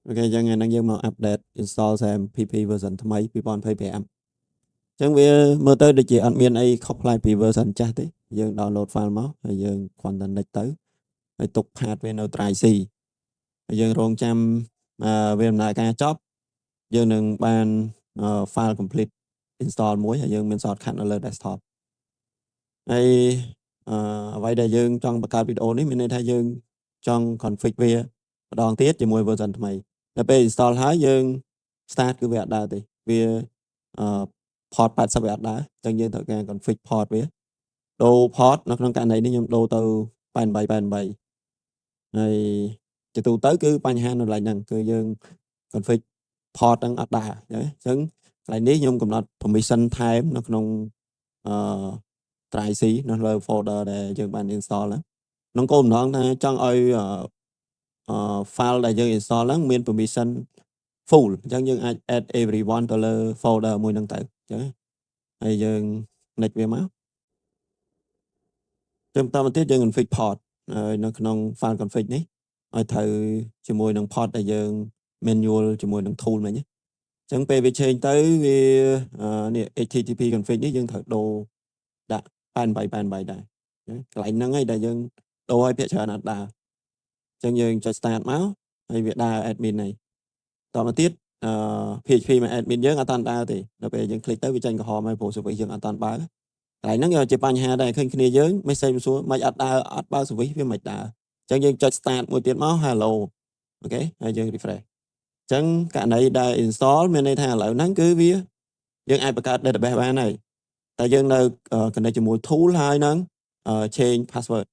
Ok, cho ngày năng dương mà update install xem PP version ថ្មី 2025 ចឹងវាមើលទៅដូចជាអត់មានអីខុសប្លែកពី version ចាស់ទេយើង download file មកហើយយើងគ្រាន់តែ next ទៅហើយទុក path វានៅ drive C ហើយយើងរងចាំវាដំណើរការចប់យើងនឹងបាន file complete install មួយហើយយើងមាន shortcut នៅលើ desktop ហើយអ្វីដែលយើងចង់បង្កើតវីដេអូនេះមានន័យថាយើងចង់ config វាម្ដងទៀតជាមួយ version ថ្មីដល់ពេល install ហើយយើង start គឺវាអត់ដើរទេវាport 80វាអត់ដើរអញ្ចឹងយើងត្រូវការ config port វាដូរ port នៅក្នុងករណីនេះខ្ញុំដូរទៅ88ហើយជាទូទៅគឺបញ្ហានៅកន្លែងហ្នឹងគឺយើង config port ហ្នឹងអត់ដើរអញ្ចឹងកន្លែងនេះខ្ញុំកំណត់ permission ថែមនៅក្នុងdrive C នៅលើ folder ដែលយើងបាន install ហ្នឹងក្នុងគោលបំណងថាចង់ឲ្យfile ដែលយើង install ហ្នឹងមាន permission full អញ្ចឹងយើងអាច add everyone ទៅលើ folder មួយហ្នឹងទៅអញ្ចឹងហើយយើង next វាមកចាំបន្តមកទៀតយើង config port ហើយនៅក្នុង file config នេះឲ្យត្រូវជាមួយនឹង port ដែលយើង manual ជាមួយនឹង tool មិញអញ្ចឹងពេលវា change ទៅវានេះ http config នេះយើងត្រូវដូរដាក់88ដែរកន្លែងហ្នឹងឯងដែលយើងដូរឲ្យភាគច្រើនអត់ដើរអញ្ចឹងយើងចុច start មកហើយវាដើរ admin này តមកទៀតPHP មក admin យើងអត់តាន់ដើរទេដល់ពេលយើង click ទៅវាចេញកំហមហើយព្រោះ service យើងអត់តាន់បើកកន្លែងហ្នឹងជាបញ្ហាដែរឃើញគ្នាយើង message សួរមិនអត់ដើរអត់បើក service វាមិនដើរអញ្ចឹងយើងចុច start មួយទៀតមក hello អូខេហើយយើង refresh អញ្ចឹងករណីដែល install មានន័យថាឥឡូវហ្នឹងគឺវាយើងអាចបង្កើត database បានហើយតែយើងនៅ connect ជាមួយ tool ហើយនឹង change password